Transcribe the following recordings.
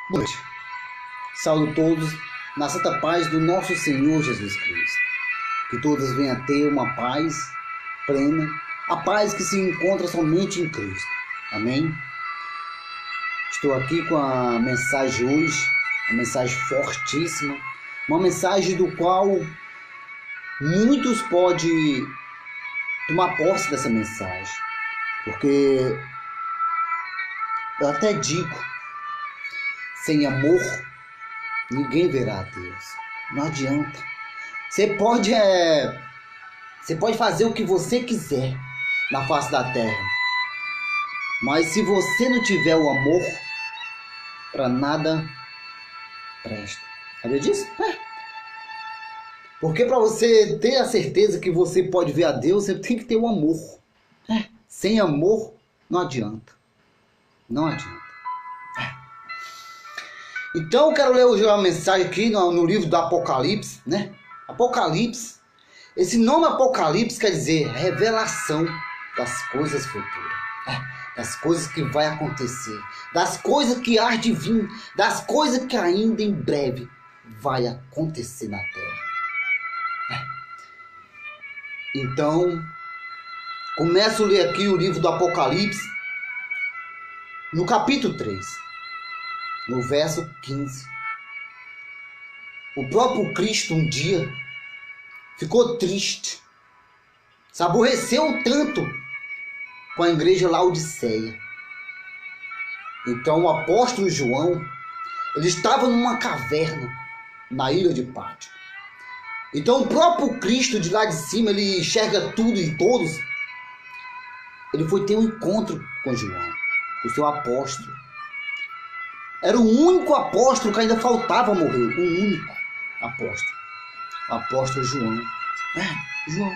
Boa noite. Saúdo todos na santa paz do nosso Senhor Jesus Cristo. Que todos venham a ter uma paz plena, a paz que se encontra somente em Cristo. Amém? Estou aqui com a mensagem hoje, uma mensagem fortíssima, uma mensagem do qual muitos podem tomar posse dessa mensagem, porque eu até digo, sem amor, ninguém verá a Deus. Não adianta. Você pode fazer o que você quiser na face da terra, mas se você não tiver o amor, para nada presta. Sabia disso? Porque para você ter a certeza que você pode ver a Deus, você tem que ter o amor. Sem amor, não adianta. Não adianta. Então eu quero ler hoje uma mensagem aqui no livro do Apocalipse, né? Apocalipse. Esse nome Apocalipse quer dizer revelação das coisas futuras. Das coisas que vai acontecer. Das coisas que há de vir. Das coisas que ainda em breve vai acontecer na Terra. Então, começo a ler aqui o livro do Apocalipse, no capítulo 3, no verso 15. O próprio Cristo um dia ficou triste, se aborreceu tanto com a igreja Laodiceia. Então o apóstolo João, ele estava numa caverna na ilha de Pátmos. Então o próprio Cristo de lá de cima, ele enxerga tudo e todos. Ele foi ter um encontro com João, o seu apóstolo. Era o único apóstolo que ainda faltava morrer. O único apóstolo. O apóstolo João. João.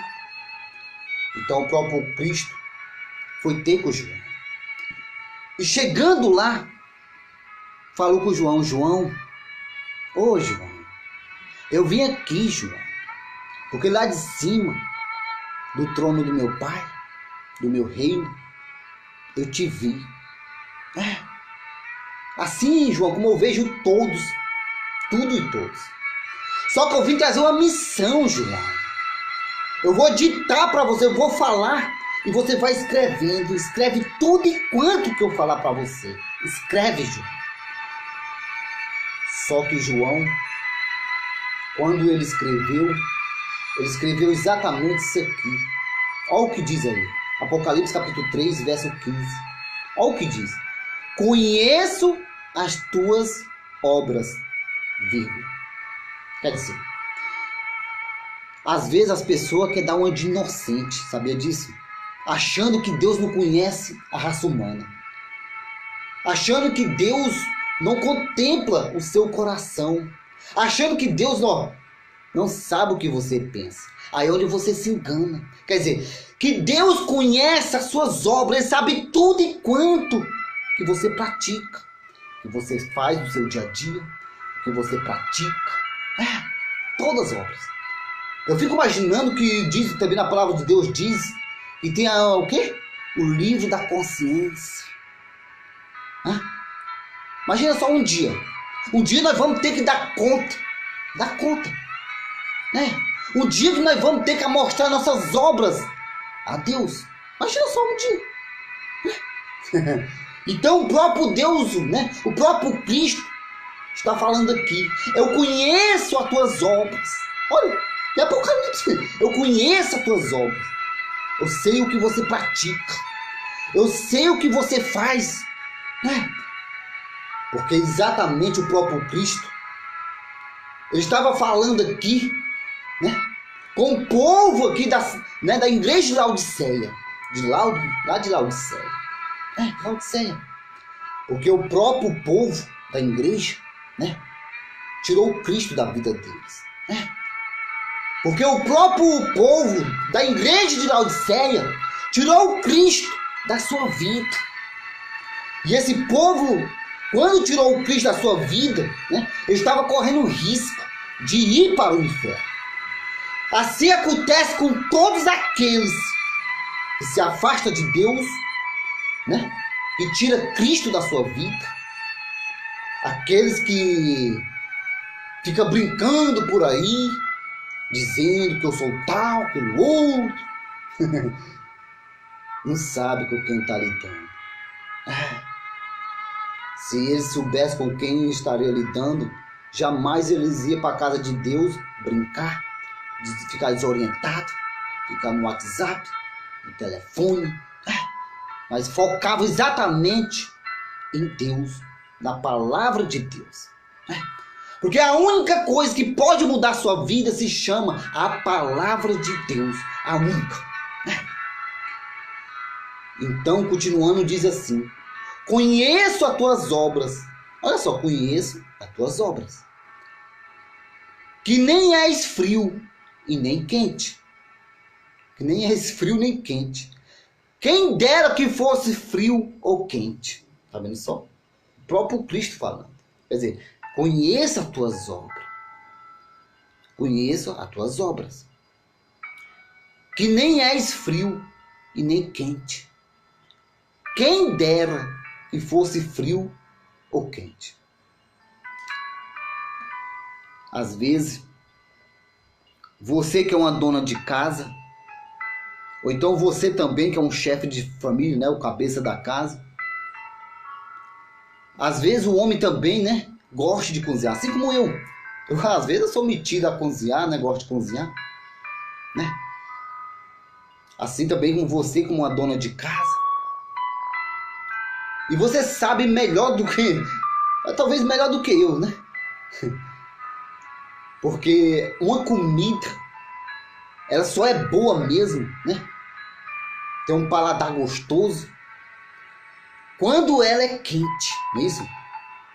Então o próprio Cristo foi ter com João. E chegando lá, falou com João. João, eu vim aqui, João, porque lá de cima, do trono do meu pai, do meu reino, eu te vi. Assim, João, como eu vejo todos, tudo e todos. Só que eu vim trazer uma missão, João. Eu vou ditar para você, eu vou falar e você vai escrevendo. Escreve tudo e quanto que eu falar para você. Escreve, João. Só que João, quando ele escreveu exatamente isso aqui. Olha o que diz aí. Apocalipse capítulo 3, verso 15. Olha o que diz. Conheço as tuas obras, vírgula. Quer dizer, às vezes as pessoas querem dar uma de inocente, sabia disso? Achando que Deus não conhece a raça humana. Achando que Deus não contempla o seu coração. Achando que Deus não sabe o que você pensa. Aí é onde você se engana. Quer dizer, que Deus conhece as suas obras, Ele sabe tudo e quanto que você pratica, que você faz no seu dia a dia, que você pratica, todas as obras. Eu fico imaginando que diz também na palavra de Deus, diz que tem o quê? O livro da consciência. Imagina só um dia nós vamos ter que dar conta, um dia que nós vamos ter que mostrar nossas obras a Deus. Imagina só um dia. Então o próprio Deus, o próprio Cristo está falando aqui. Eu conheço as tuas obras. Olha, é Apocalipse. Eu conheço as tuas obras. Eu sei o que você pratica. Eu sei o que você faz. Porque exatamente o próprio Cristo, ele estava falando aqui, com o povo aqui da igreja de Laodiceia. Lá de Laodiceia. Laodiceia. Porque o próprio povo da igreja, tirou o Cristo da vida deles. Porque o próprio povo da igreja de Laodiceia tirou o Cristo da sua vida. E esse povo, quando tirou o Cristo da sua vida, ele estava correndo o risco de ir para o inferno. Assim acontece com todos aqueles que se afastam de Deus, e tira Cristo da sua vida, aqueles que ficam brincando por aí, dizendo que eu sou tal, que o outro, não sabe com quem está lidando. Se eles soubessem com quem estaria lidando, jamais eles iam para a casa de Deus brincar, ficar desorientado, ficar no WhatsApp, no telefone, mas focavam exatamente em Deus, na palavra de Deus. Porque a única coisa que pode mudar a sua vida se chama a palavra de Deus. A única. Então, continuando, diz assim: conheço as tuas obras. Olha só, conheço as tuas obras. Que nem és frio e nem quente. Que nem és frio nem quente. Quem dera que fosse frio ou quente. Tá vendo só? O próprio Cristo falando. Quer dizer, conheça as tuas obras. Conheço as tuas obras. Que nem és frio e nem quente. Quem dera que fosse frio ou quente. Às vezes, você que é uma dona de casa, ou então você também que é um chefe de família, né, o cabeça da casa. Às vezes o homem também, né, gosta de cozinhar, assim como eu. Às vezes eu sou metido a cozinhar, né, gosto de cozinhar, né? Assim também com você, como uma dona de casa. E você sabe melhor do que, talvez melhor do que eu, né? Porque uma comida, ela só é boa mesmo, né? Tem um paladar gostoso quando ela é quente, não é isso?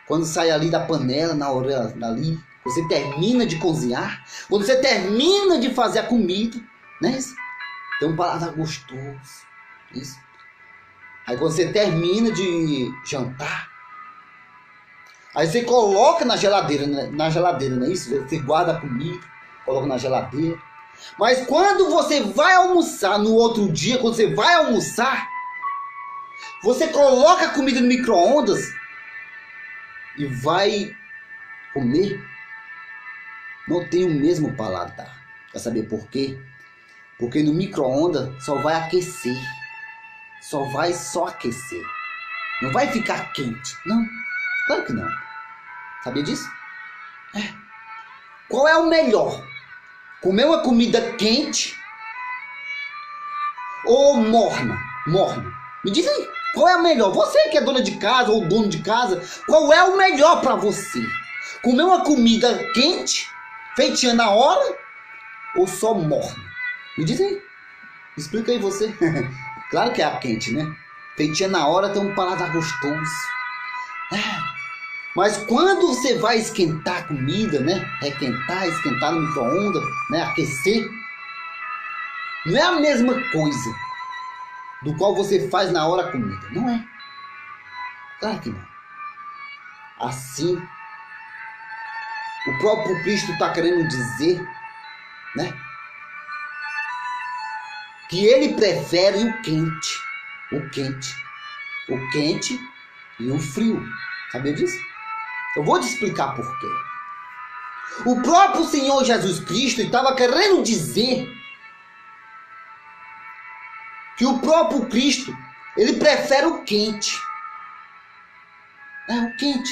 Quando sai ali da panela, na hora ali, você termina de cozinhar, quando você termina de fazer a comida, não é isso? Tem um paladar gostoso, isso. Aí quando você termina de jantar, aí você coloca na geladeira, não é isso? Você guarda a comida, coloca na geladeira. Mas quando você vai almoçar no outro dia, quando você vai almoçar, você coloca a comida no micro-ondas e vai comer, não tem o mesmo paladar. Quer saber por quê? Porque no micro-ondas só vai aquecer. Só aquecer. Não vai ficar quente. Não, claro que não. Sabia disso? Qual é o melhor? Comer uma comida quente ou morna? Morna. Me diz aí, qual é a melhor? Você que é dona de casa ou dono de casa, qual é o melhor para você? Comer uma comida quente, feitinha na hora, ou só morna? Me diz aí. Explica aí você. Claro que é a quente, né? Feitinha na hora tem um paladar gostoso. Mas quando você vai esquentar a comida, né? Requentar, esquentar no micro-ondas, né? Aquecer. Não é a mesma coisa do qual você faz na hora a comida. Não é. Claro que não. Assim, o próprio Cristo está querendo dizer, né? Que ele prefere o quente. O quente. O quente e o frio. Sabia disso? Eu vou te explicar por quê. O próprio Senhor Jesus Cristo estava querendo dizer que o próprio Cristo, ele prefere o quente. O quente.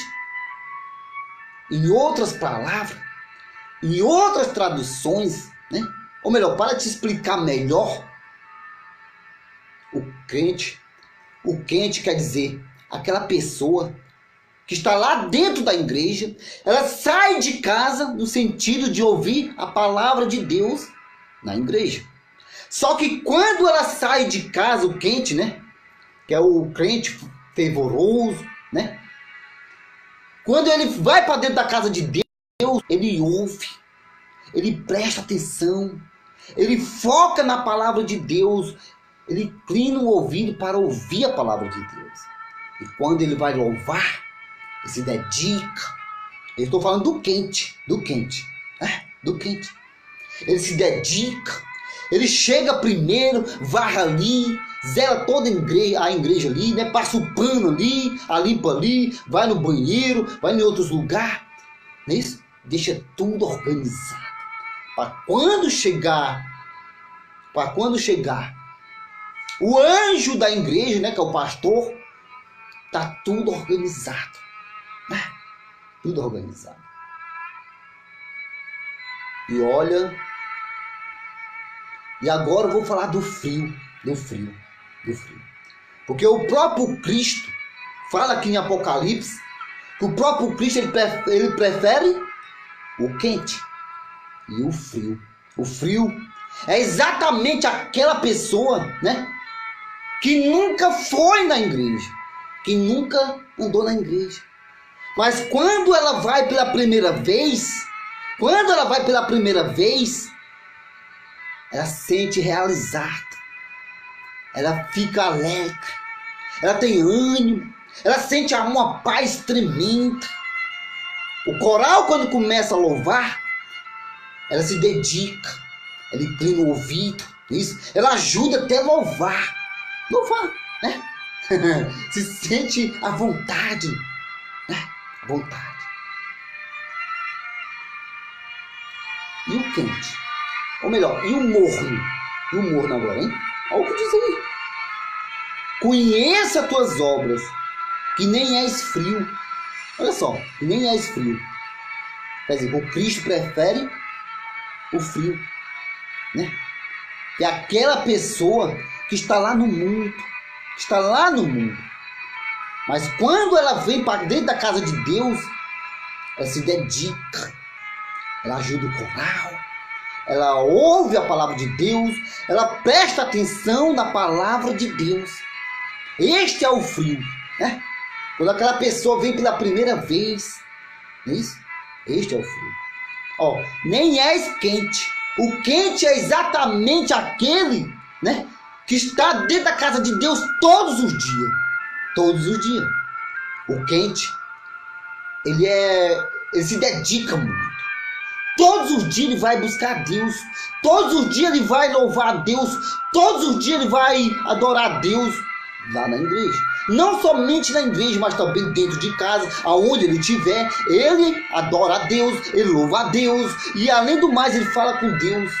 Em outras palavras, em outras traduções, né? Ou melhor, para te explicar melhor, o quente quer dizer aquela pessoa que está lá dentro da igreja, ela sai de casa no sentido de ouvir a palavra de Deus na igreja. Só que quando ela sai de casa, o quente, né? Que é o crente fervoroso, né? Quando ele vai para dentro da casa de Deus, ele ouve, ele presta atenção, ele foca na palavra de Deus, ele inclina o ouvido para ouvir a palavra de Deus. E quando ele vai louvar, ele se dedica. Eu estou falando do quente, do quente. Ele se dedica, Ele chega primeiro, varra ali, zela toda a igreja ali, né? Passa o pano ali, a limpa ali, vai no banheiro, vai em outros lugares. Não é isso? Deixa tudo organizado. Para quando chegar o anjo da igreja, né, que é o pastor, tá tudo organizado. Né? Tudo organizado. E olha, e agora eu vou falar do frio. Porque o próprio Cristo fala aqui em Apocalipse que o próprio Cristo ele prefere o quente e o frio. O frio é exatamente aquela pessoa, né, que nunca foi na igreja, que nunca andou na igreja. Mas quando ela vai pela primeira vez, ela se sente realizada. Ela fica alegre. Ela tem ânimo. Ela sente uma paz tremenda. O coral, quando começa a louvar, ela se dedica. Ela inclina o ouvido. Isso. Ela ajuda até a louvar. Louvar, né? Se sente à vontade. Né? À vontade. E o quente? Ou melhor, e o morno? E o morno agora, hein? Olha o que diz aí. Conheça as tuas obras, que nem és frio. Olha só, que nem és frio. Quer dizer, o Cristo prefere o frio, né? E aquela pessoa que está lá no mundo, mas quando ela vem para dentro da casa de Deus, ela se dedica, ela ajuda o coral, ela ouve a palavra de Deus, ela presta atenção na palavra de Deus. Este é o frio, né? Quando aquela pessoa vem pela primeira vez, não é isso? Este é o frio. Ó, nem és quente. O quente é exatamente aquele, né, que está dentro da casa de Deus todos os dias. Todos os dias. O quente, ele se dedica muito. Todos os dias ele vai buscar Deus. Todos os dias ele vai louvar a Deus. Todos os dias ele vai adorar a Deus lá na igreja. Não somente na igreja, mas também dentro de casa, aonde ele estiver, ele adora a Deus, ele louva a Deus. E além do mais, ele fala com Deus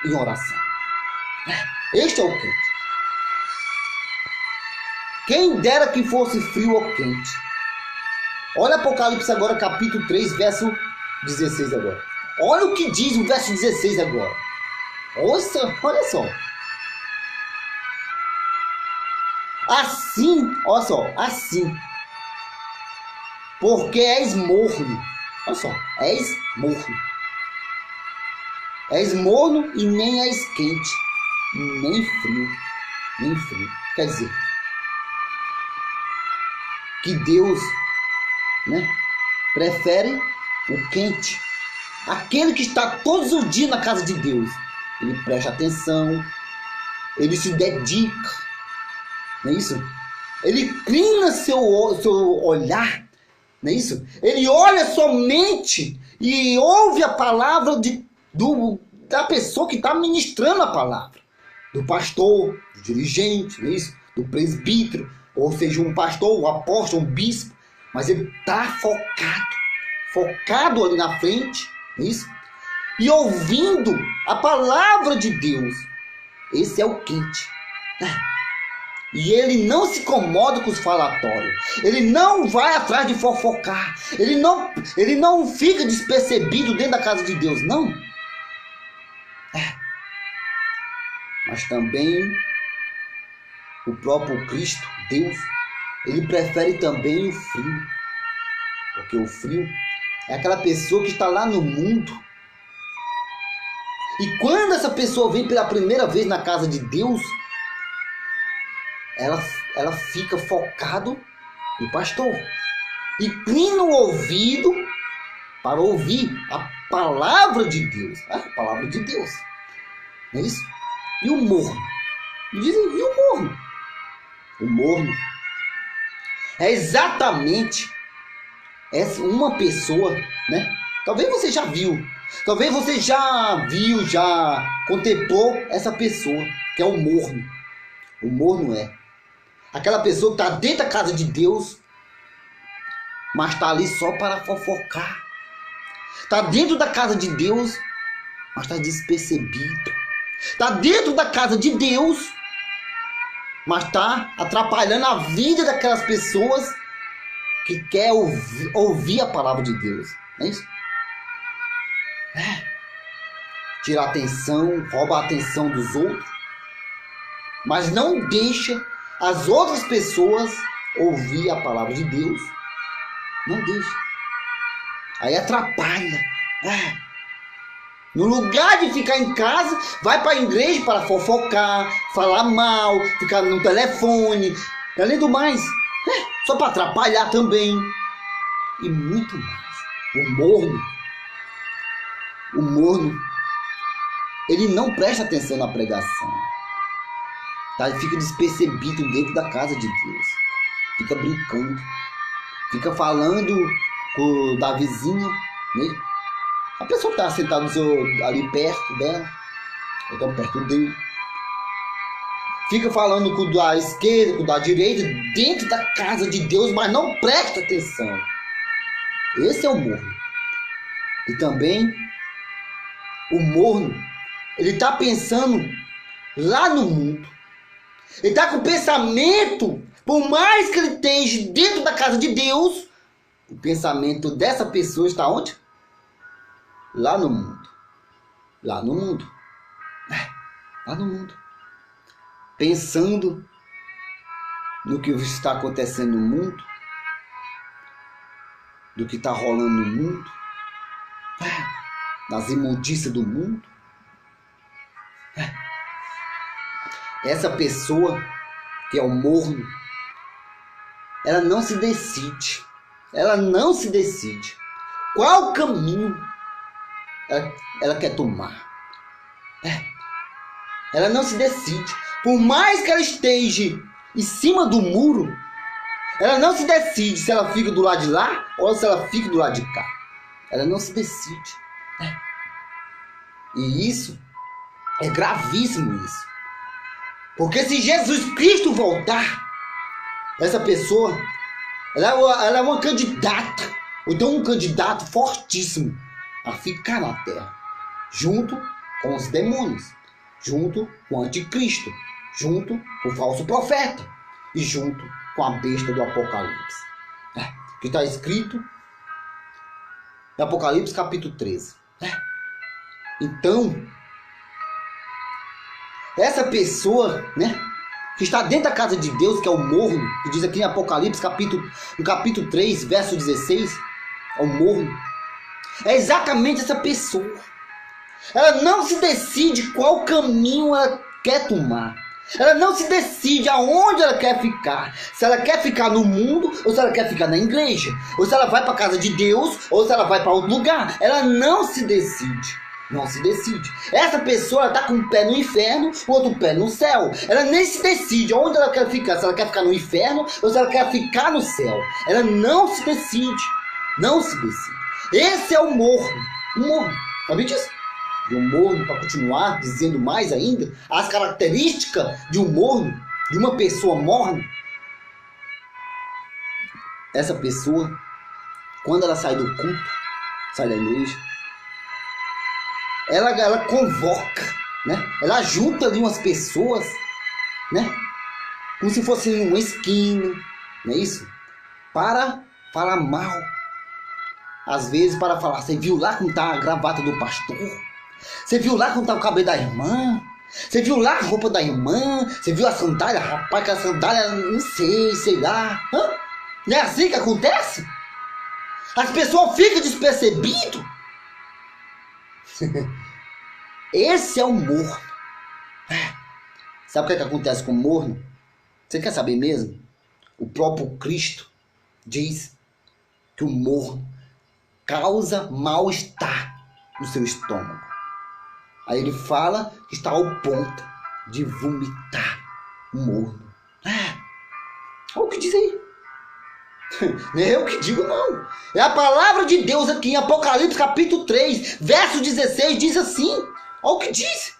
em oração. Este é o quente. Quem dera que fosse frio ou quente. Olha Apocalipse agora, capítulo 3, verso 16 agora. Olha o que diz o verso 16 agora. Olha só. Assim, olha só, assim. Porque és morno. Olha só, és morno. És morno e nem és quente, nem frio. Quer dizer, que Deus, né, prefere o quente. Aquele que está todos os dias na casa de Deus. Ele presta atenção, ele se dedica. Não é isso? Ele inclina seu olhar. Não é isso? Ele olha somente e ouve a palavra da pessoa que está ministrando a palavra. Do pastor, do dirigente, não é isso? Do presbítero, ou seja, um pastor, um apóstolo, um bispo. Mas ele está focado ali na frente, não é isso? E ouvindo a palavra de Deus. Esse é o quente. E ele não se incomoda com os falatórios. Ele não vai atrás de fofocar. Ele não fica despercebido dentro da casa de Deus, não. Mas também o próprio Cristo, Deus, ele prefere também o frio. Porque o frio é aquela pessoa que está lá no mundo. E quando essa pessoa vem pela primeira vez na casa de Deus, ela fica focado no pastor. Inclina o ouvido para ouvir a palavra de Deus. A palavra de Deus. Não é isso? E o morno? Dizem, e o morno? O morno é exatamente uma pessoa, né? Talvez você já viu. Talvez você já viu, já contemplou essa pessoa, que é o morno. O morno é aquela pessoa que está dentro da casa de Deus, mas está ali só para fofocar. Está dentro da casa de Deus, mas está despercebido. Está dentro da casa de Deus, mas está atrapalhando a vida daquelas pessoas que quer ouvir a palavra de Deus. Não é isso? Tira a atenção, rouba a atenção dos outros, mas não deixa as outras pessoas ouvir a palavra de Deus. Não deixa. Aí atrapalha. No lugar de ficar em casa, vai para a igreja para fofocar, falar mal, ficar no telefone, além do mais, só para atrapalhar também. E muito mais. O morno, ele não presta atenção na pregação. Tá? Ele fica despercebido dentro da casa de Deus. Fica brincando. Fica falando da vizinha, né? A pessoa está sentada ali perto dela, ou tão perto dele. Fica falando com o da esquerda, com o da direita, dentro da casa de Deus, mas não presta atenção. Esse é o morno. E também, o morno, ele está pensando lá no mundo. Ele está com o pensamento, por mais que ele esteja dentro da casa de Deus, o pensamento dessa pessoa está onde? Lá no mundo. Lá no mundo. Lá no mundo. Pensando no que está acontecendo no mundo, do que está rolando no mundo, nas imundícias do mundo. Essa pessoa, que é o morno, ela não se decide. Ela não se decide. Qual caminho ela quer tomar? Ela não se decide. Por mais que ela esteja em cima do muro, ela não se decide se ela fica do lado de lá ou se ela fica do lado de cá. Ela não se decide. E isso é gravíssimo isso. Porque se Jesus Cristo voltar, essa pessoa, ela é uma candidata, ou então um candidato fortíssimo a ficar na terra, junto com os demônios, junto com o anticristo, junto com o falso profeta e junto com a besta do Apocalipse. Que está escrito em Apocalipse capítulo 13. Então, essa pessoa, que está dentro da casa de Deus, que é o morno, que diz aqui em Apocalipse no capítulo 3, verso 16, é o morno. É exatamente essa pessoa. Ela não se decide qual caminho ela quer tomar. Ela não se decide aonde ela quer ficar. Se ela quer ficar no mundo ou se ela quer ficar na igreja. Ou se ela vai para a casa de Deus ou se ela vai para outro lugar. Ela não se decide. Não se decide. Essa pessoa está com um pé no inferno, o outro pé no céu. Ela nem se decide onde ela quer ficar. Se ela quer ficar no inferno ou se ela quer ficar no céu. Ela não se decide. Não se decide. Esse é o morno. O morno. Sabe disso? E o morno, para continuar dizendo mais ainda, as características de um morno, de uma pessoa morna. Essa pessoa, quando ela sai do culto, sai da igreja, ela convoca, ela junta ali umas pessoas, como se fosse uma esquina, não é isso? Para falar mal. Às vezes para falar, você viu lá como está a gravata do pastor? Você viu lá como está o cabelo da irmã? Você viu lá a roupa da irmã? Você viu a sandália? Rapaz, que a sandália, não sei lá. Não é assim que acontece? As pessoas ficam despercebidas. Esse é o morno. Sabe o que acontece com o morno? Você quer saber mesmo? O próprio Cristo diz que o morno causa mal-estar no seu estômago. Aí ele fala que está ao ponto de vomitar o morno. Olha o que diz aí. Nem eu que digo, não. É a palavra de Deus aqui em Apocalipse capítulo 3, verso 16, diz assim. Olha o que diz.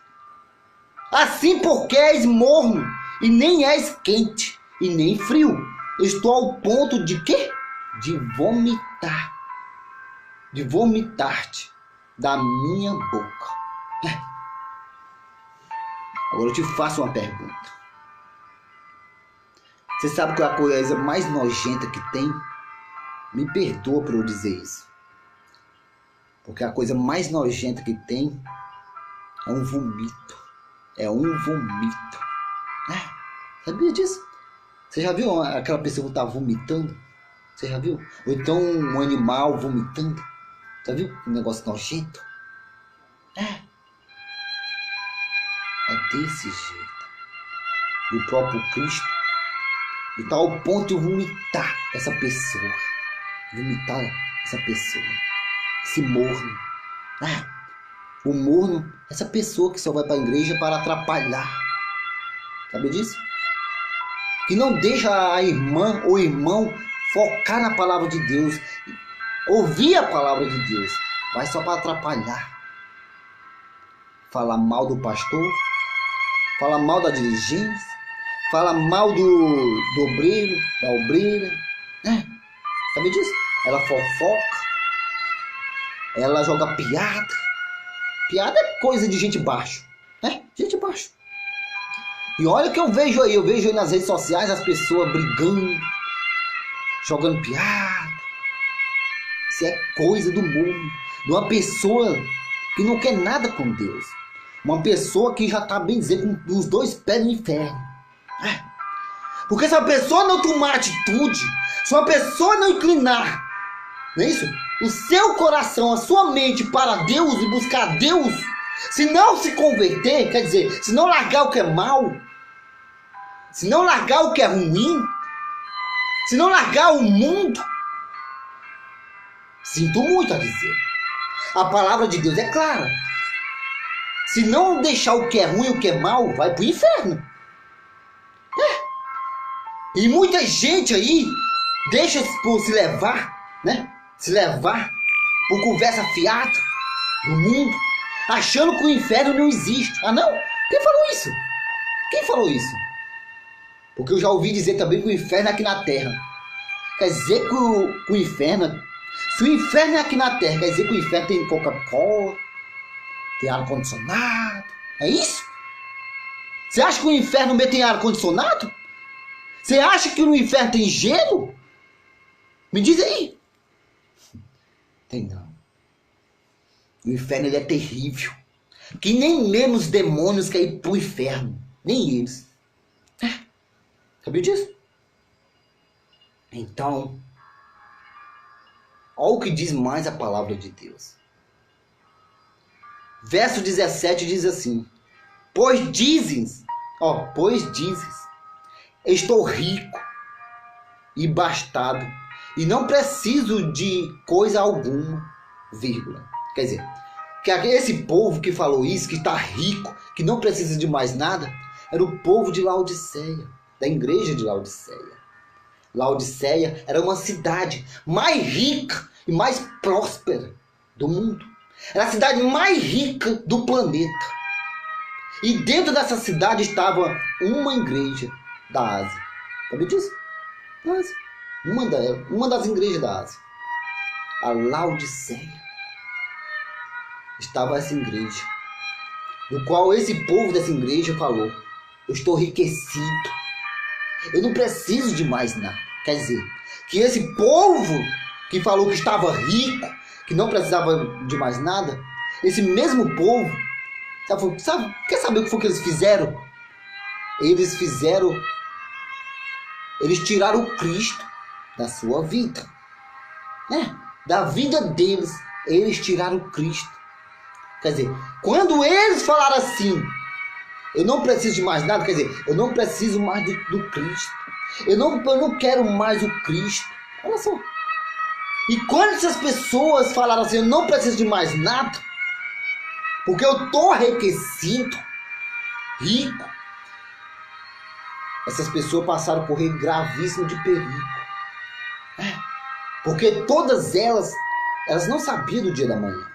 Assim porque és morno, e nem és quente, e nem frio. Estou ao ponto de quê? De vomitar. De vomitar-te da minha boca. Agora eu te faço uma pergunta. Você sabe qual é a coisa mais nojenta que tem? Me perdoa por eu dizer isso. Porque a coisa mais nojenta que tem é um vomito. É um vomito. Sabia disso? Você já viu aquela pessoa que tá vomitando? Você já viu? Ou então um animal vomitando? Já viu? Um negócio nojento. É desse jeito. E o próprio Cristo está ao ponto de vomitar essa pessoa. Vomitar essa pessoa. Esse morno. O morno, essa pessoa que só vai para a igreja para atrapalhar. Sabe disso? Que não deixa a irmã ou irmão focar na palavra de Deus. Ouvir a palavra de Deus. Vai só para atrapalhar. Falar mal do pastor. Fala mal da dirigência, fala mal do obreiro, da obreira, sabe disso? Ela fofoca, ela joga piada. Piada é coisa de gente baixa, gente baixa. E olha o que eu vejo aí nas redes sociais as pessoas brigando, jogando piada. Isso é coisa do mundo, de uma pessoa que não quer nada com Deus. Uma pessoa que já está, bem dizer, com os dois pés no inferno. Porque se a pessoa não tomar atitude, se uma pessoa não inclinar, não é isso? O seu coração, a sua mente para Deus e buscar Deus, se não se converter, quer dizer, se não largar o que é mal, se não largar o que é ruim, se não largar o mundo, sinto muito a dizer. A palavra de Deus é clara. Se não deixar o que é ruim, o que é mal, vai pro inferno. E muita gente aí deixa por se levar, Se levar por conversa fiada do mundo, achando que o inferno não existe. Ah, não? Quem falou isso? Quem falou isso? Porque eu já ouvi dizer também que o inferno é aqui na terra. Quer dizer que o inferno... Se o inferno é aqui na terra, quer dizer que o inferno tem Coca-Cola, tem ar-condicionado. É isso? Você acha que o inferno tem ar-condicionado? Você acha que no inferno tem gelo? Me diz aí. Tem não. O inferno ele é terrível. Que nem mesmo os demônios querem ir pro inferno. Nem eles. Sabia disso? Então, olha o que diz mais a palavra de Deus. Verso 17 diz assim: Pois dizes, estou rico e bastado, e não preciso de coisa alguma, vírgula. Quer dizer, que esse povo que falou isso, que está rico, que não precisa de mais nada, era o povo de Laodiceia, da igreja de Laodiceia. Laodiceia era uma cidade mais rica e mais próspera do mundo. Era a cidade mais rica do planeta. E dentro dessa cidade estava uma igreja da Ásia. Sabe disso? Ásia. Uma das igrejas da Ásia. A Laodiceia. Estava essa igreja. No qual esse povo dessa igreja falou: eu estou enriquecido. Eu não preciso de mais nada. Quer dizer, que esse povo que falou que estava rico, que não precisava de mais nada, esse mesmo povo, quer saber o que foi que eles fizeram? Eles tiraram o Cristo da sua vida. Da vida deles, eles tiraram o Cristo. Quer dizer, quando eles falaram assim, eu não preciso de mais nada, quer dizer, eu não preciso mais do Cristo. Eu não quero mais o Cristo. Olha só. E quando essas pessoas falaram assim, eu não preciso de mais nada, porque eu estou enriquecido, rico, essas pessoas passaram a correr gravíssimo de perigo. Porque todas elas não sabiam do dia da manhã.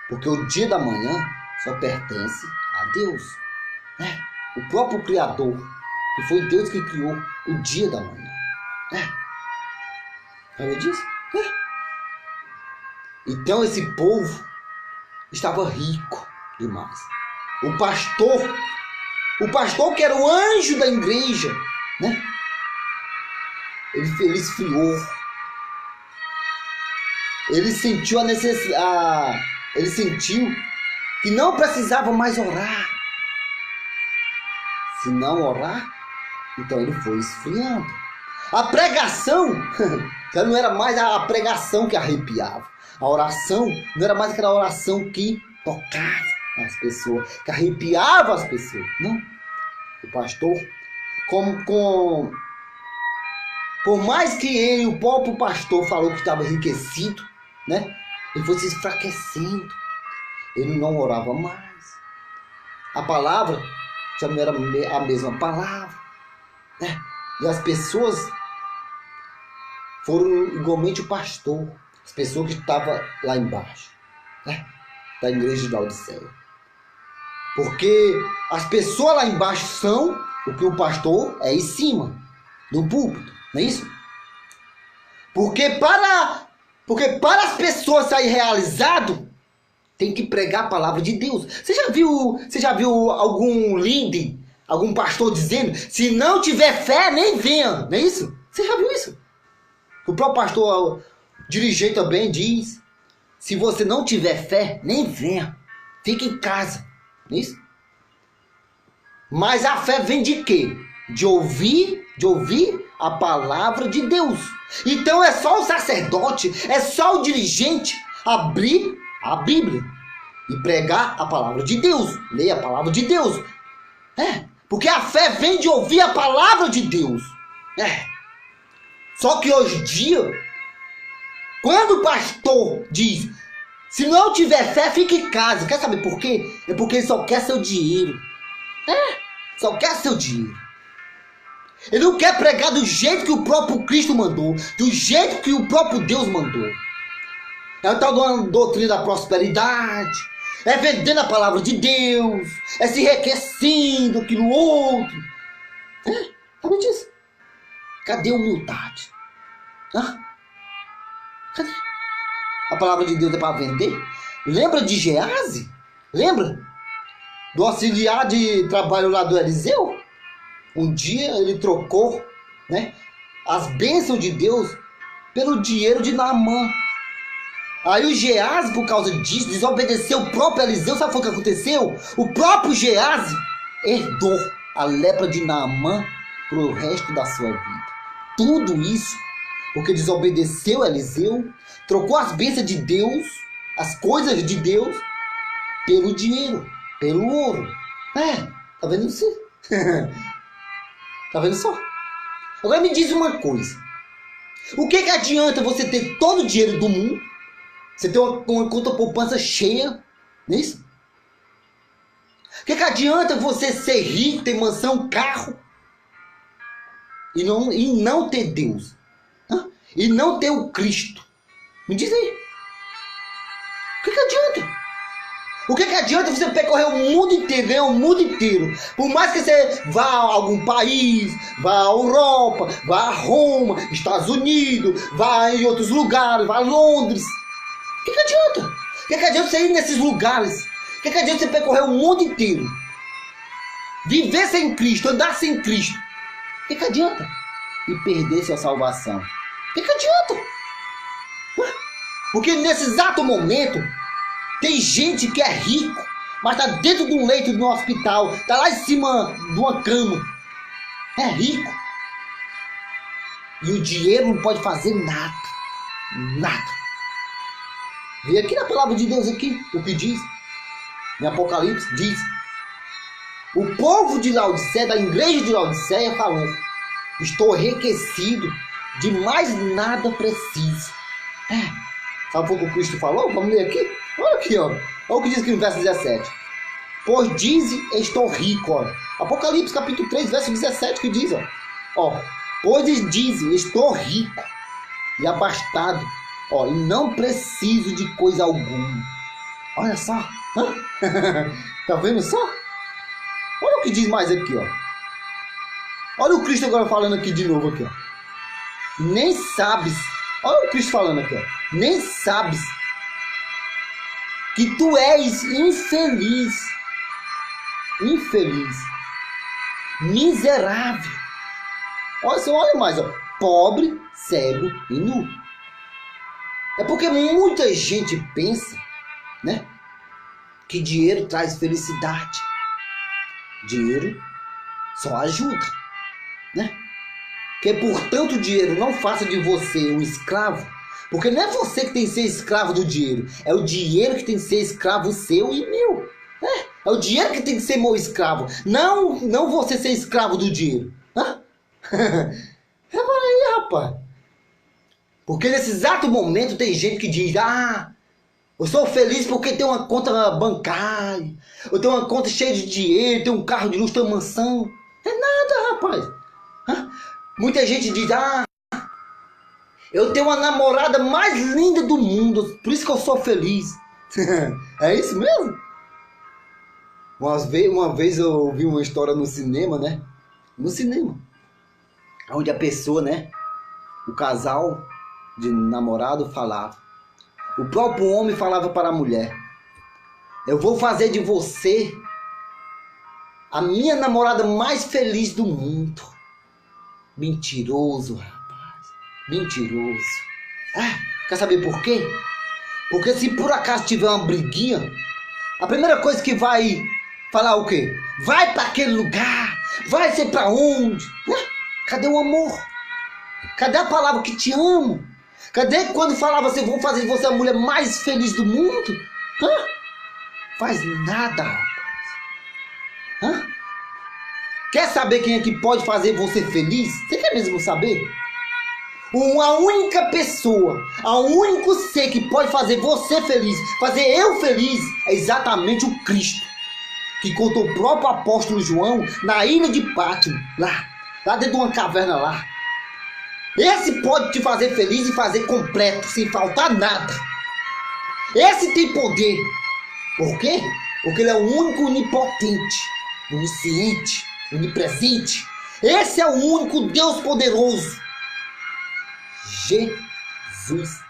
Porque o dia da manhã só pertence a Deus. Né? O próprio Criador, que foi Deus que criou o dia da manhã. Sabe disso? Então esse povo estava rico demais. O pastor que era o anjo da igreja, né? Ele esfriou. Ele sentiu a necessidade. Ele sentiu que não precisava mais orar. Se não orar, então ele foi esfriando. A pregação já não era mais a pregação que arrepiava. A oração não era mais aquela oração que tocava as pessoas, que arrepiava as pessoas. Não. O pastor, por mais que ele, o próprio pastor, falou que estava enriquecido, né? Ele foi se enfraquecendo. Ele não orava mais. A palavra já não era a mesma palavra, né? E as pessoas foram igualmente o pastor, as pessoas que estavam lá embaixo, né? Da igreja de Laodiceia. Porque as pessoas lá embaixo são o que o pastor é em cima do púlpito, não é isso? Porque para as pessoas saírem realizado, tem que pregar a palavra de Deus. Você já viu algum líder, algum pastor dizendo: se não tiver fé, nem venha, não é isso? Você já viu isso? O próprio pastor, dirigente também diz: se você não tiver fé, nem venha, fique em casa, não é isso? Mas a fé vem de quê? De ouvir a palavra de Deus. Então é só o sacerdote, é só o dirigente abrir a Bíblia e pregar a palavra de Deus, ler a palavra de Deus. Porque a fé vem de ouvir a palavra de Deus. Só que hoje em dia, quando o pastor diz: se não tiver fé, fique em casa. Quer saber por quê? É porque ele só quer seu dinheiro. Só quer seu dinheiro. Ele não quer pregar do jeito que o próprio Cristo mandou, do jeito que o próprio Deus mandou. É o tal de uma doutrina da prosperidade, é vendendo a palavra de Deus, é se enriquecendo aqui no outro. Sabe disso? Cadê a humildade? Cadê? A palavra de Deus é para vender? Lembra de Gease? Lembra? Do auxiliar de trabalho lá do Eliseu? Um dia ele trocou, né, as bênçãos de Deus pelo dinheiro de Naamã. Aí o Gease, por causa disso, desobedeceu o próprio Eliseu. Sabe o que aconteceu? O próprio Gease herdou a lepra de Naamã pro resto da sua vida. Tudo isso porque desobedeceu Eliseu, trocou as bênçãos de Deus, as coisas de Deus, pelo dinheiro, pelo ouro. Tá vendo isso? Tá vendo só? Agora me diz uma coisa. O que adianta você ter todo o dinheiro do mundo, você ter uma conta poupança cheia, não é isso? O que adianta você ser rico, ter mansão, carro, e não ter Deus? E não ter o Cristo? Me diz aí. O que adianta? O que adianta você percorrer o mundo inteiro, ganhar o mundo inteiro? Por mais que você vá a algum país, vá à Europa, vá a Roma, Estados Unidos, vá em outros lugares, vá a Londres. O que adianta? O que adianta você ir nesses lugares? O que adianta você percorrer o mundo inteiro? Viver sem Cristo, andar sem Cristo. O que adianta? E perder sua salvação. O que adianta? Porque nesse exato momento, tem gente que é rico, mas está dentro de um leito de um hospital, está lá em cima de uma cama. É rico. E o dinheiro não pode fazer nada. Nada. Vê aqui na palavra de Deus aqui, o que diz. Em Apocalipse diz: o povo de Laodiceia, da igreja de Laodiceia, falou: estou enriquecido, de mais nada preciso. Sabe o que o Cristo falou? Vamos ler aqui? Olha aqui, ó. Olha o que diz aqui no verso 17. Pois dize, estou rico, ó. Apocalipse capítulo 3, verso 17, que diz, ó. Pois dize, estou rico. e abastado, ó, e não preciso de coisa alguma. Olha só, tá vendo só? Olha o que diz mais aqui, ó. Olha o Cristo agora falando aqui de novo aqui, ó. Nem sabes, olha o Cristo falando aqui, ó. Nem sabes que tu és infeliz, miserável. Olha só, olha mais, ó. Pobre, cego e nu. É porque muita gente pensa, né, que dinheiro traz felicidade. Dinheiro só ajuda, né? Que portanto o dinheiro não faça de você um escravo, porque não é você que tem que ser escravo do dinheiro, é o dinheiro que tem que ser escravo seu e meu. É o dinheiro que tem que ser meu escravo, não você ser escravo do dinheiro. Repara aí, rapaz. Porque nesse exato momento tem gente que diz: eu sou feliz porque tenho uma conta bancária, eu tenho uma conta cheia de dinheiro, tenho um carro de luxo, tenho uma mansão. É nada, rapaz. Muita gente diz: eu tenho uma namorada mais linda do mundo, por isso que eu sou feliz. É isso mesmo? Uma vez eu ouvi uma história no cinema, né? No cinema. Onde a pessoa, né? O casal de namorado falava. O próprio homem falava para a mulher: eu vou fazer de você a minha namorada mais feliz do mundo. Mentiroso, rapaz. Mentiroso. Quer saber por quê? Porque se por acaso tiver uma briguinha, a primeira coisa que vai falar o quê? Vai para aquele lugar. Vai ser para onde? Cadê o amor? Cadê a palavra que te amo? Cadê quando falava assim: vou fazer de você a mulher mais feliz do mundo? Faz nada, rapaz. Quer saber quem é que pode fazer você feliz? Você quer mesmo saber? A única pessoa, o único ser que pode fazer você feliz, fazer eu feliz, é exatamente o Cristo. Que contou o próprio apóstolo João na ilha de Pátimo, lá dentro de uma caverna lá. Esse pode te fazer feliz e fazer completo, sem faltar nada. Esse tem poder. Por quê? Porque ele é o único onipotente, onisciente, onipresente. Esse é o único Deus poderoso. Jesus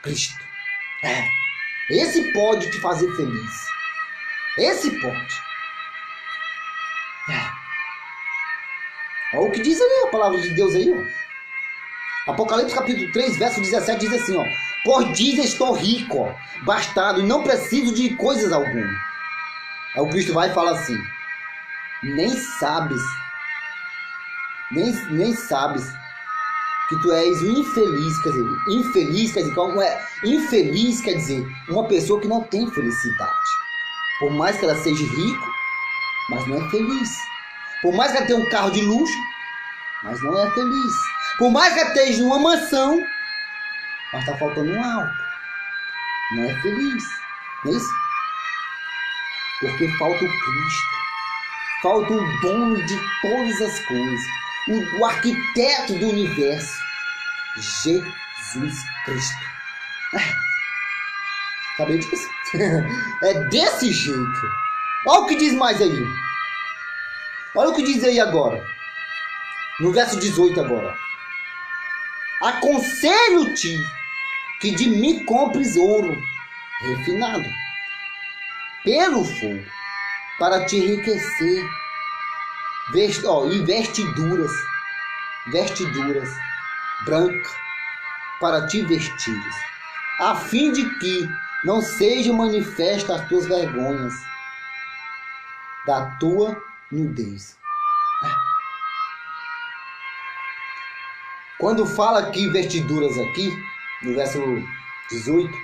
Cristo. Esse pode te fazer feliz. Esse pode. Olha o que diz ali a palavra de Deus aí, ó. Apocalipse capítulo 3, verso 17 diz assim, ó: pois diz, estou rico, ó, bastado, e não preciso de coisas alguma. Aí o Cristo vai e fala assim: nem sabes que tu és um infeliz. Quer dizer, infeliz quer dizer uma pessoa que não tem felicidade. Por mais que ela seja rica, mas não é feliz. Por mais que ela tenha um carro de luxo, mas não é feliz. Por mais que ela esteja numa mansão, mas está faltando um algo. Não é feliz. Não é isso? Porque falta o Cristo. Falta o dono de todas as coisas. O arquiteto do universo. Jesus Cristo. Sabia disso? É desse jeito. Olha o que diz mais aí. Olha o que diz aí agora. No verso 18 agora. Aconselho-te que de mim compres ouro refinado pelo fogo, para te enriquecer, e vestiduras brancas para te vestires, a fim de que não seja manifesta as tuas vergonhas da tua nudez. Quando fala aqui vestiduras aqui, no verso 18,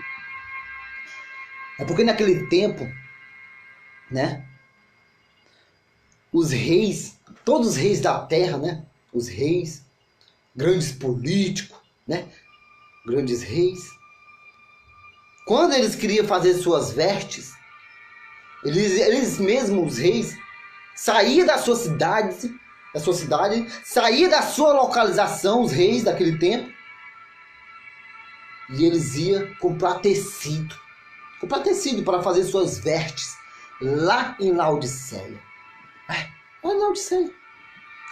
é porque naquele tempo, né, os reis, todos os reis da terra, né, os reis, grandes políticos, né, grandes reis, quando eles queriam fazer suas vestes, eles mesmos, os reis, saíam da sua cidade, saía da sua localização, os reis daquele tempo, E eles iam comprar tecido. Comprar tecido para fazer suas vestes lá em Laodiceia. Lá em Laodiceia.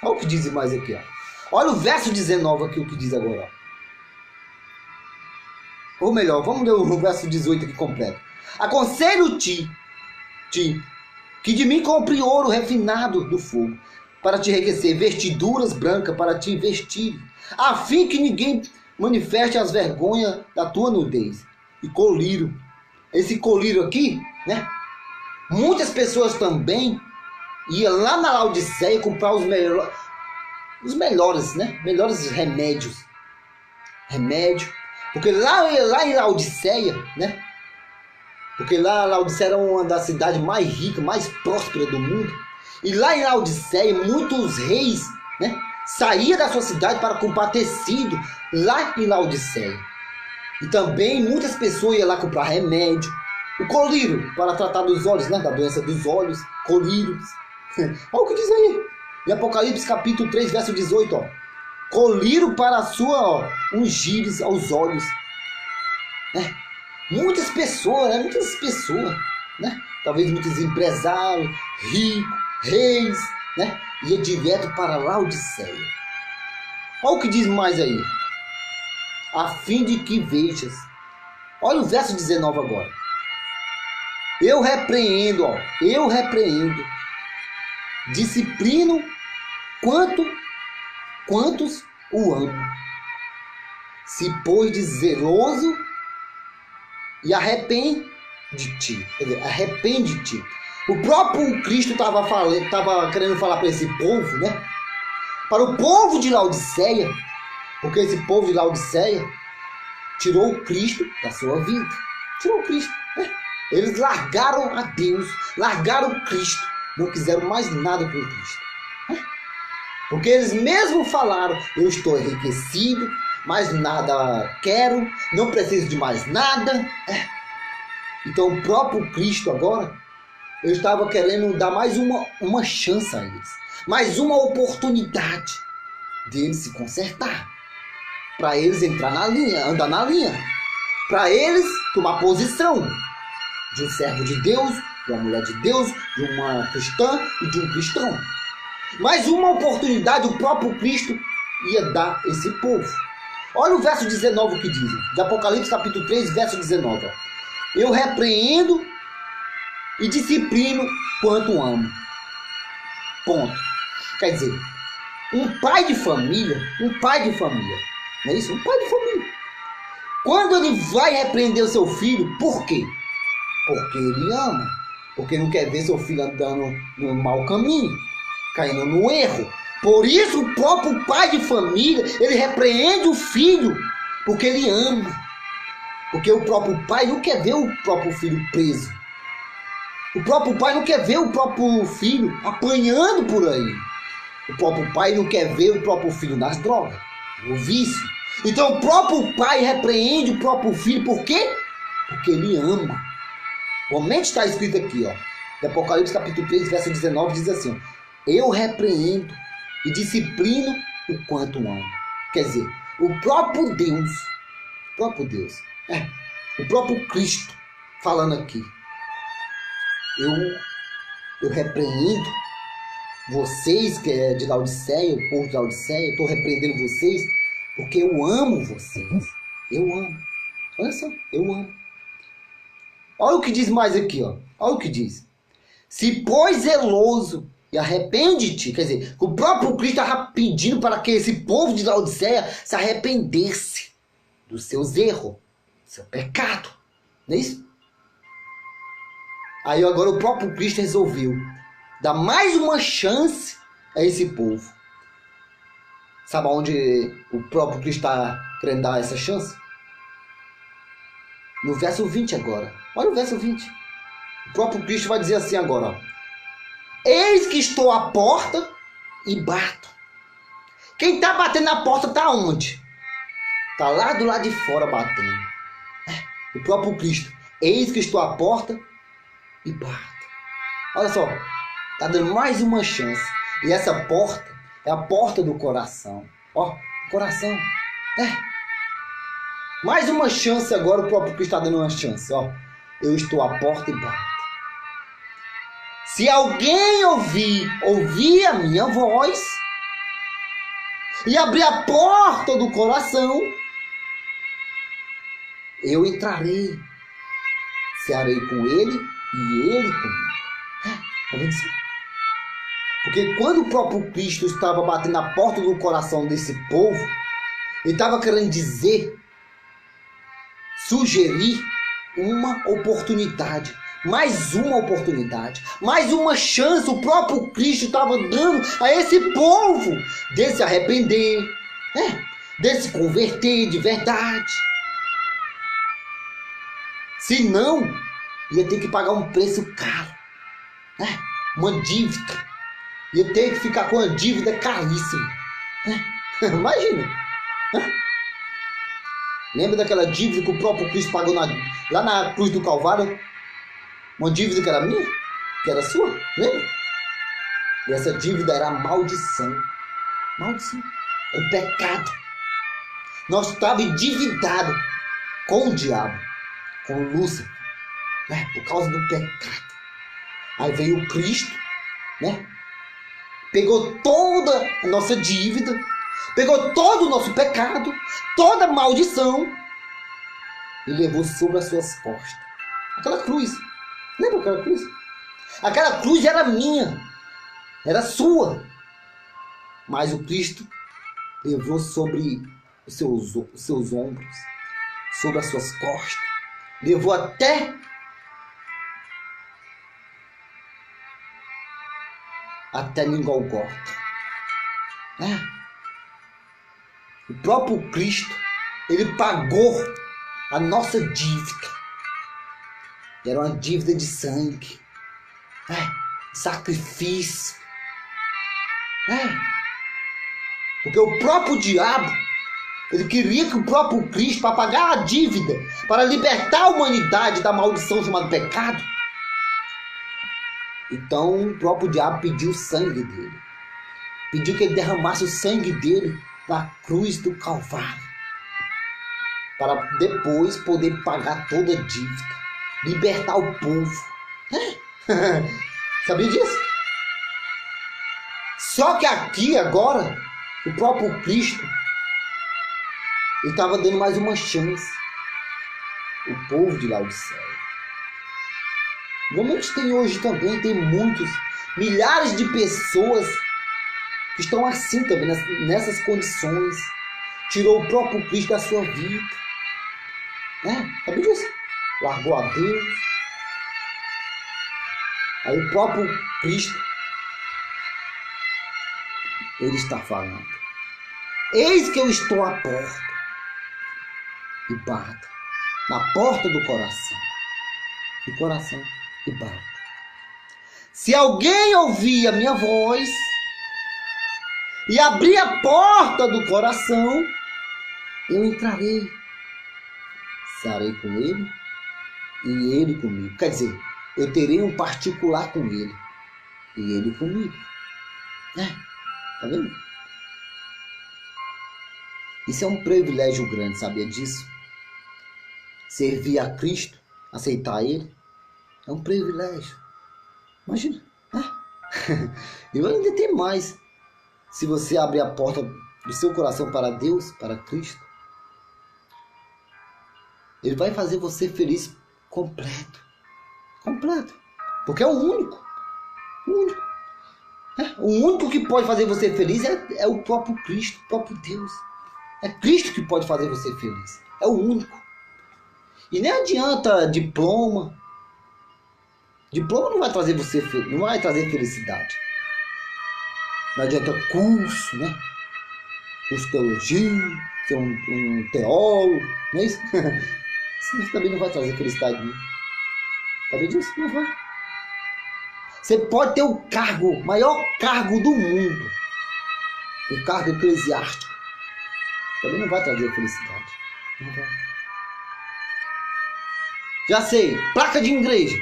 Olha o que diz mais aqui, ó. Olha o verso 19 aqui, o que diz agora, ó. Ou melhor, vamos ler o verso 18 aqui completo. Aconselho-te que de mim compre ouro refinado do fogo, para te enriquecer, vestiduras brancas para te vestir, a fim que ninguém manifeste as vergonhas da tua nudez. E colírio. Esse colírio aqui, né? Muitas pessoas também iam lá na Laodiceia comprar os melhores, né? Melhores remédios. Porque lá em Laodiceia, né? Porque lá Laodiceia era uma das cidades mais ricas, mais prósperas do mundo. E lá em Laodiceia, muitos reis, né, saíam da sua cidade para comprar tecido lá em Laodiceia. E também muitas pessoas iam lá comprar remédio. O colírio, para tratar dos olhos, né, da doença dos olhos. Colírios. Olha o que diz aí. Em Apocalipse capítulo 3, verso 18. Ó. Colírio para a sua ungires aos olhos. Muitas pessoas, né? Talvez muitos empresários, ricos, reis, né? Ia direto para Laodiceia. Olha o que diz mais aí. A fim de que vejas. Olha o verso 19 agora. Eu repreendo, disciplino quantos o amam. Se pois de zeloso e arrepende-te. Quer dizer, arrepende-te. O próprio Cristo estava querendo falar para esse povo, né? Para o povo de Laodiceia, porque esse povo de Laodiceia tirou o Cristo da sua vida. Tirou o Cristo, né? Eles largaram a Deus, largaram o Cristo, não quiseram mais nada por Cristo. Né? Porque eles mesmo falaram, eu estou enriquecido, mais nada quero, não preciso de mais nada. Então o próprio Cristo agora, eu estava querendo dar mais uma chance a eles, mais uma oportunidade deles se consertar, para eles entrar na linha, andar na linha, para eles tomar posição de um servo de Deus, de uma mulher de Deus, de uma cristã e de um cristão. Mais uma oportunidade o próprio Cristo ia dar a esse povo. Olha o verso 19 que diz, de Apocalipse capítulo 3, verso 19. Eu repreendo e disciplino quanto amo. Ponto. Quer dizer, um pai de família, não é isso? Um pai de família. Quando ele vai repreender o seu filho, por quê? Porque ele ama. Porque não quer ver seu filho andando no mau caminho, caindo no erro. Por isso o próprio pai de família, ele repreende o filho, porque ele ama. Porque o próprio pai não quer ver o próprio filho preso. O próprio pai não quer ver o próprio filho apanhando por aí. O próprio pai não quer ver o próprio filho nas drogas, no vício. Então o próprio pai repreende o próprio filho, por quê? Porque ele ama. Realmente está escrito aqui, ó, em Apocalipse capítulo 3, verso 19, diz assim, ó, eu repreendo e disciplino o quanto amo. Quer dizer, o próprio Deus, o próprio Cristo falando aqui, eu repreendo vocês que é de Laodiceia, o povo de Laodiceia, eu estou repreendendo vocês porque eu amo vocês. Eu amo. Olha só, eu amo. Olha o que diz mais aqui, ó. Olha o que diz. Se pois zeloso e arrepende-te, quer dizer, o próprio Cristo estava pedindo para que esse povo de Laodiceia se arrependesse dos seus erros, do seu pecado. Não é isso? Aí agora o próprio Cristo resolveu dar mais uma chance a esse povo. Sabe aonde o próprio Cristo está querendo dar essa chance? No verso 20 agora. Olha o verso 20. O próprio Cristo vai dizer assim agora, ó. Eis que estou à porta e bato. Quem está batendo na porta está onde? Está lá do lado de fora batendo. O próprio Cristo. Eis que estou à porta e bato. Olha só. Está dando mais uma chance. E essa porta é a porta do coração. Ó, coração. Mais uma chance agora, o próprio Cristo está dando uma chance. Ó, eu estou à porta e bato. Se alguém ouvir a minha voz e abrir a porta do coração, eu entrarei, cearei com ele e ele comigo. Tá vendo isso? Porque quando o próprio Cristo estava batendo na porta do coração desse povo, ele estava querendo dizer, sugerir uma oportunidade. Mais uma oportunidade. Mais uma chance. O próprio Cristo estava dando a esse povo de se arrepender, de se converter de verdade. Se não, ia ter que pagar um preço caro. Uma dívida. Ia ter que ficar com uma dívida caríssima. Imagina. Lembra daquela dívida que o próprio Cristo pagou lá na cruz do Calvário? Uma dívida que era minha? Que era sua? Lembra? E essa dívida era a maldição. Maldição. O pecado. Nós estávamos endividados com o diabo. Com Lúcifer. Por causa do pecado. Aí veio o Cristo. Pegou toda a nossa dívida. Pegou todo o nosso pecado. Toda a maldição. E levou sobre as suas costas. Aquela cruz. Lembra aquela cruz? Aquela cruz era minha. Era sua. Mas o Cristo levou sobre os seus ombros. Sobre as suas costas. Levou até em Golgota. O próprio Cristo, ele pagou a nossa dívida. Era uma dívida de sangue, sacrifício. Porque o próprio diabo, ele queria que o próprio Cristo, para pagar a dívida, para libertar a humanidade da maldição chamada pecado, então o próprio diabo pediu o sangue dele. Pediu que ele derramasse o sangue dele na cruz do Calvário. Para depois poder pagar toda a dívida. Libertar o povo. Sabia disso? Só que aqui agora, o próprio Cristo, ele estava dando mais uma chance. O povo de Laodiceia. Normalmente tem hoje também, tem muitos, milhares de pessoas que estão assim também, nessas condições. Tirou o próprio Cristo da sua vida. Sabe disso? Largou a Deus. Aí o próprio Cristo, ele está falando. Eis que eu estou à porta e bato. Na porta do coração. Do coração e bato. Se alguém ouvir a minha voz e abrir a porta do coração, eu entrarei. Cearei com ele e ele comigo. Quer dizer, eu terei um particular com ele e ele comigo. Tá vendo? Isso é um privilégio grande, sabia disso? Servir a Cristo, aceitar Ele, é um privilégio. Imagina. E ainda tem mais. Se você abrir a porta do seu coração para Deus, para Cristo, Ele vai fazer você feliz completo. Completo. Porque é o único. O único. O único que pode fazer você feliz é o próprio Cristo, o próprio Deus. É Cristo que pode fazer você feliz. É o único. E nem adianta diploma. Diploma não vai trazer você, não vai trazer felicidade. Não adianta curso, né? Curso de teologia, ser um teólogo, não é isso? Isso também não vai trazer felicidade, não. Sabe disso? Não vai. Você pode ter o cargo, maior cargo do mundo. O cargo eclesiástico. Também não vai trazer felicidade. Não vai. Já sei, placa de igreja.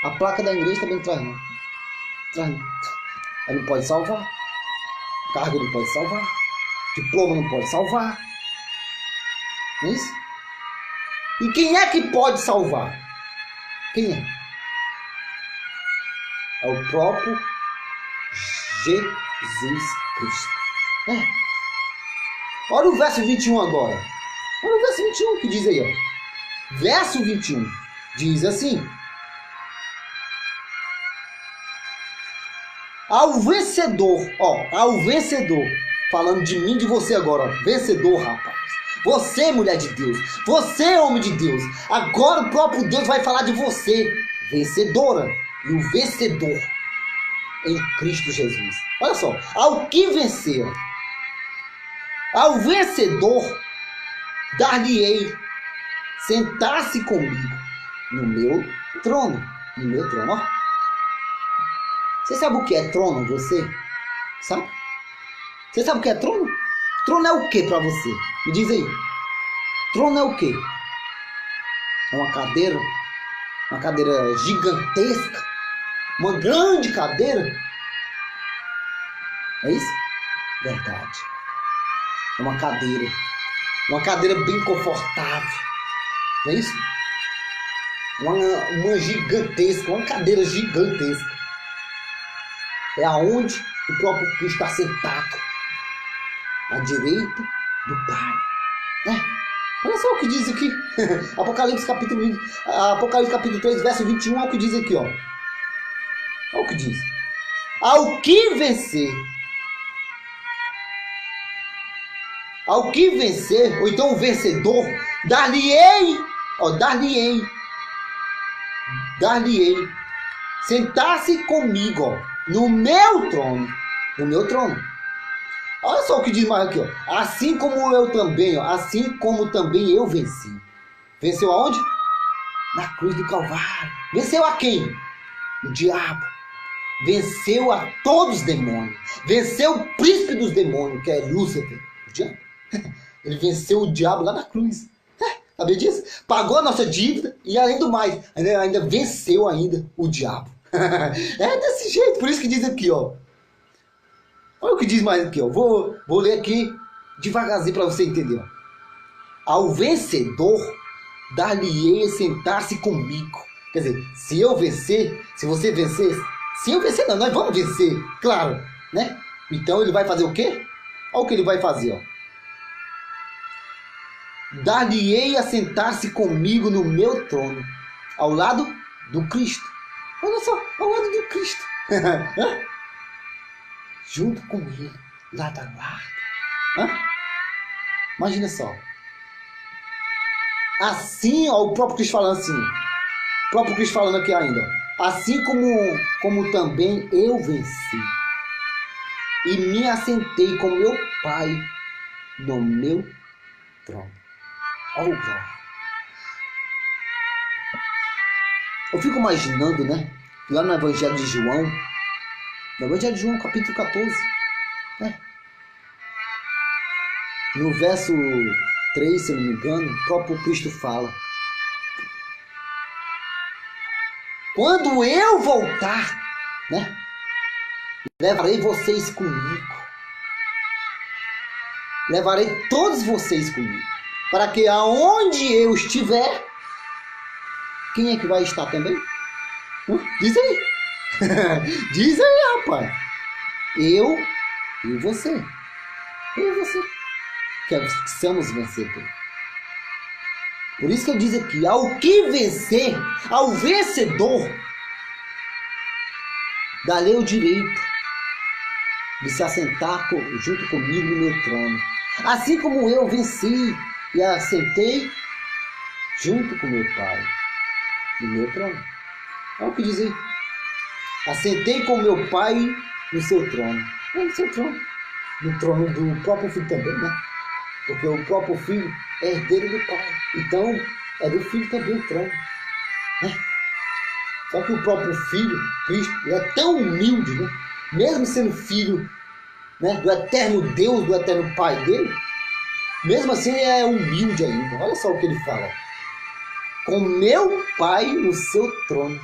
A placa da igreja também não traz não. Traz não. Ela não pode salvar. Cargo não pode salvar. Diploma não pode salvar. Não é isso? E quem é que pode salvar? Quem é? É o próprio Jesus Cristo. Olha o verso 21 agora. Olha o verso 21 que diz aí, ó. Verso 21 diz assim: ao vencedor, ao vencedor, falando de mim, de você agora, ó, vencedor, rapaz. Você, mulher de Deus, você, homem de Deus, agora o próprio Deus vai falar de você, vencedora, e o vencedor em Cristo Jesus. Olha só, ao que vencer, ao vencedor, dar-lhe-ei sentar-se comigo no meu trono, ó. Você sabe o que é trono, você? Sabe? Você sabe o que é trono? Trono é o que para você? Me diz aí. Trono é o que? É uma cadeira gigantesca, uma grande cadeira. É isso? Verdade. É uma cadeira bem confortável. Não é isso? Uma gigantesca, uma cadeira gigantesca. É aonde o próprio Cristo está sentado, à direita do Pai. Olha só o que diz aqui. Apocalipse capítulo 3, verso 21, olha o que diz aqui, ó. Olha o que diz. Ao que vencer, ou então o vencedor, dar-lhe-ei, sentar-se comigo, ó, no meu trono. Olha só o que diz mais aqui, ó. Assim como também eu venci. Venceu aonde? Na cruz do Calvário. Venceu a quem? O diabo. Venceu a todos os demônios. Venceu o príncipe dos demônios, que é Lúcifer. O diabo. Ele venceu o diabo lá na cruz. Sabia disso? Pagou a nossa dívida e além do mais, ainda venceu ainda o diabo. É desse jeito, por isso que diz aqui, ó. Olha o que diz mais aqui, ó. Vou ler aqui devagarzinho para você entender, ó. Ao vencedor, dar-lhe-ei sentar-se comigo. Quer dizer, se eu vencer, se você vencer, se eu vencer não, nós vamos vencer, claro, né? Então ele vai fazer o quê? Olha o que ele vai fazer, ó. Dar-lhe-ei a sentar-se comigo no meu trono, ao lado do Cristo. Olha só, ao lado do Cristo. Junto com ele, lado a lado. Imagina só. Assim, ó, o próprio Cristo falando assim. O próprio Cristo falando aqui ainda. Assim como também eu venci. E me assentei com meu Pai no meu trono. Olha o glória. Eu fico imaginando, né? Lá no Evangelho de João. No Evangelho de João, capítulo 14. Né? No verso 3, se eu não me engano, o próprio Cristo fala. Quando eu voltar, né? Levarei vocês comigo. Levarei todos vocês comigo. Para que aonde eu estiver, quem é que vai estar também? Diz aí. Diz aí, rapaz. Eu e você. Eu e você. Que somos vencedores. Por isso que eu diz aqui, ao que vencer, ao vencedor, dá-lhe o direito de se assentar junto comigo no meu trono. Assim como eu venci e assentei junto com meu Pai no meu trono. Olha o que diz aí. Assentei com meu Pai no seu trono. No seu trono. No trono do próprio Filho também, né? Porque o próprio Filho é herdeiro do Pai. Então, é do Filho também o trono. Né? Só que o próprio Filho, Cristo, ele é tão humilde, né? Mesmo sendo filho, né, do eterno Deus, do eterno Pai dele, mesmo assim ele é humilde ainda. Olha só o que ele fala. Com meu Pai no seu trono.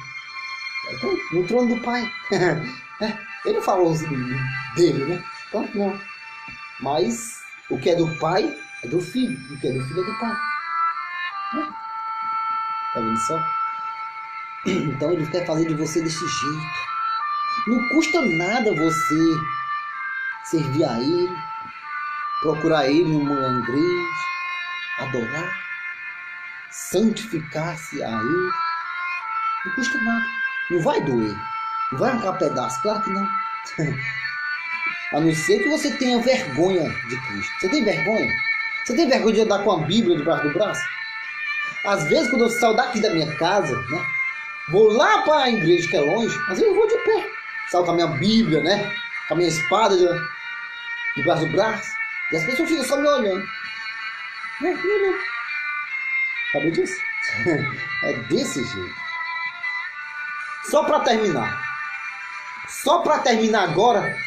Então, no trono do Pai. Ele falou dele, né? Então, não. Mas o que é do Pai é do Filho. O que é do Filho é do Pai. Tá vendo só? Então ele quer fazer de você desse jeito. Não custa nada você servir a ele, procurar ele numa igreja, adorar, santificar-se a ele. Não custa nada. Não vai doer. Não vai arrancar pedaço. Claro que não. A não ser que você tenha vergonha de Cristo. Você tem vergonha? Você tem vergonha de andar com a Bíblia debaixo do braço? Às vezes, quando eu saio daqui da minha casa, né, vou lá para a igreja que é longe, às vezes eu vou de pé. Saio com a minha Bíblia, né, com a minha espada debaixo do braço. E as pessoas ficam só me olhando. Sabe disso? É desse jeito. Só para terminar. Só para terminar agora,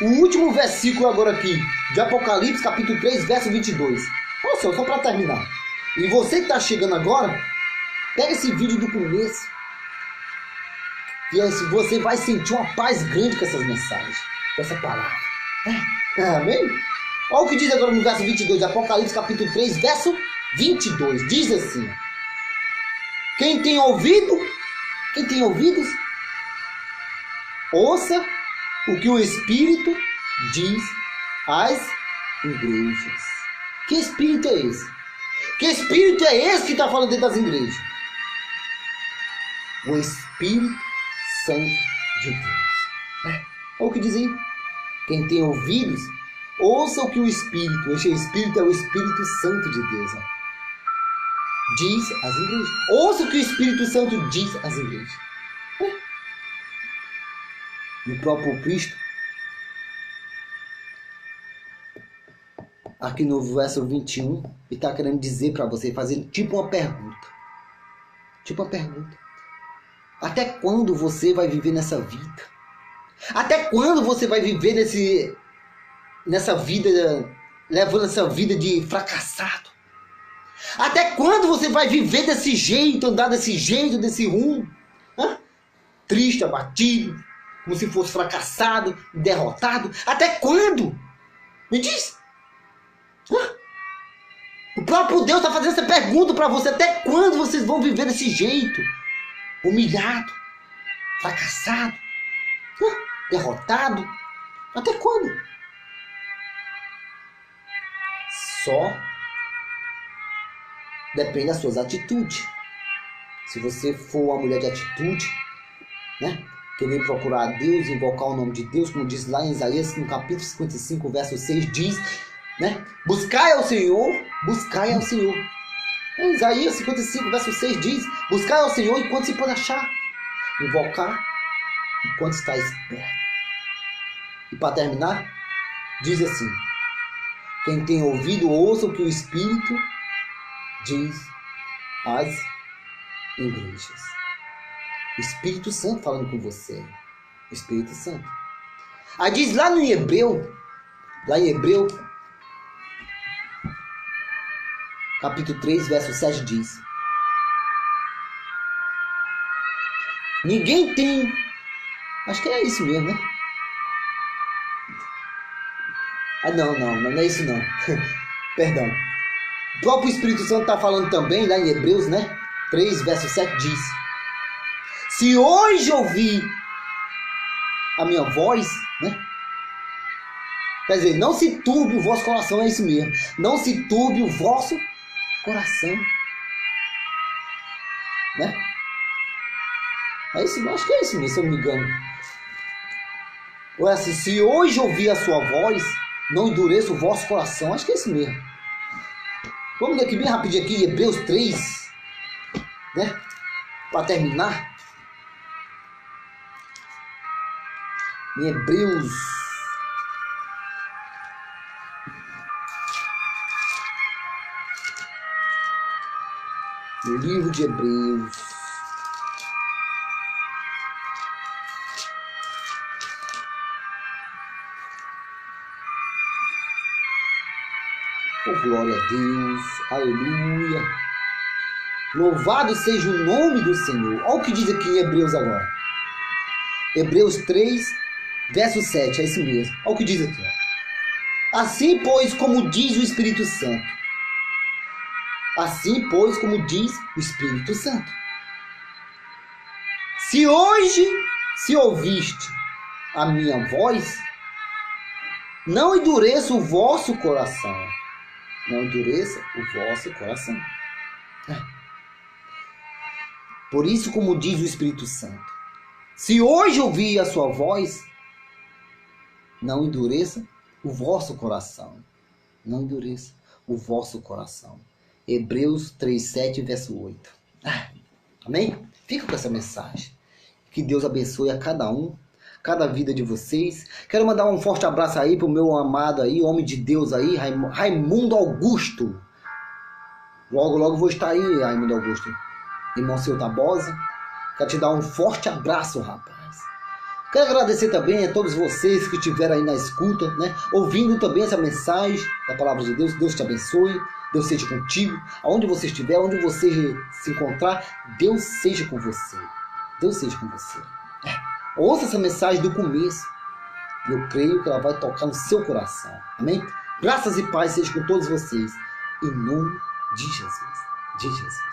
o último versículo agora aqui, de Apocalipse, capítulo 3, verso 22. Olha só para terminar. E você que está chegando agora, pega esse vídeo do começo. E aí você vai sentir uma paz grande com essas mensagens, com essa palavra. Amém? Olha o que diz agora no verso 22 de Apocalipse, capítulo 3, verso 22. Diz assim: quem tem ouvidos, ouça o que o Espírito diz às igrejas. Que Espírito é esse? Que Espírito é esse que está falando dentro das igrejas? O Espírito Santo de Deus. Olha o que diz aí. Quem tem ouvidos, ouça o que o Espírito, esse Espírito é o Espírito Santo de Deus, diz às igrejas. Ouça o que o Espírito Santo diz às igrejas. E o próprio Cristo, aqui no verso 21, ele está querendo dizer para você, fazer tipo uma pergunta. Até quando você vai viver nessa vida? Até quando você vai viver nessa vida, levando essa vida de fracassado? Até quando você vai viver desse jeito, andar desse jeito, desse rumo? Triste, abatido, como se fosse fracassado, derrotado. Até quando? Me diz. O próprio Deus está fazendo essa pergunta para você. Até quando vocês vão viver desse jeito? Humilhado, fracassado, derrotado. Até quando? Só depende das suas atitudes. Se você for uma mulher de atitude, né, querer procurar a Deus, invocar o nome de Deus, como diz lá em Isaías, no capítulo 55, verso 6, diz, né, buscai ao Senhor. Em Isaías 55, verso 6 diz, buscai ao Senhor enquanto se pode achar, invocar enquanto está esperto. E para terminar, diz assim: quem tem ouvido, ouça o que o Espírito diz às igrejas. O Espírito Santo falando com você. O Espírito Santo. Aí diz lá em Hebreu, capítulo 3, verso 7 diz: ninguém tem... Acho que é isso mesmo, né? Não é isso não. Perdão. O próprio Espírito Santo está falando também, lá em Hebreus, né? 3, verso 7 diz: se hoje ouvir a minha voz, né? Quer dizer, não se turbe o vosso coração, é isso mesmo. Não se turbe o vosso coração. Né? É isso, acho que é isso mesmo, se eu não me engano. Ou é assim, se hoje ouvir a sua voz, não endureça o vosso coração. Acho que é isso mesmo. Vamos ler aqui bem rapidinho aqui, Hebreus 3, né? Para terminar. Em Hebreus, no livro de Hebreus, oh, glória a Deus, aleluia, louvado seja o nome do Senhor. Olha o que diz aqui em Hebreus agora, Hebreus 3, verso 7, é isso mesmo. Olha o que diz aqui, ó. Assim, pois, como diz o Espírito Santo, Assim, pois, como diz o Espírito Santo. Se hoje, se ouviste a minha voz, não endureça o vosso coração. Não endureça o vosso coração. Por isso, como diz o Espírito Santo, se hoje ouvir a sua voz, não endureça o vosso coração. Não endureça o vosso coração. Hebreus 3:7, verso 8. Amém? Fica com essa mensagem. Que Deus abençoe a cada um, cada vida de vocês. Quero mandar um forte abraço aí pro meu amado aí, homem de Deus aí, Raimundo Augusto. Logo, logo vou estar aí, Raimundo Augusto. Irmão seu Tabosa. Quero te dar um forte abraço, rapaz. Quero agradecer também a todos vocês que estiveram aí na escuta, né? Ouvindo também essa mensagem da palavra de Deus. Deus te abençoe. Deus seja contigo. Aonde você estiver, onde você se encontrar, Deus seja com você. Deus seja com você. Ouça essa mensagem do começo. E eu creio que ela vai tocar no seu coração. Amém? Graças e paz sejam com todos vocês. Em nome de Jesus. De Jesus.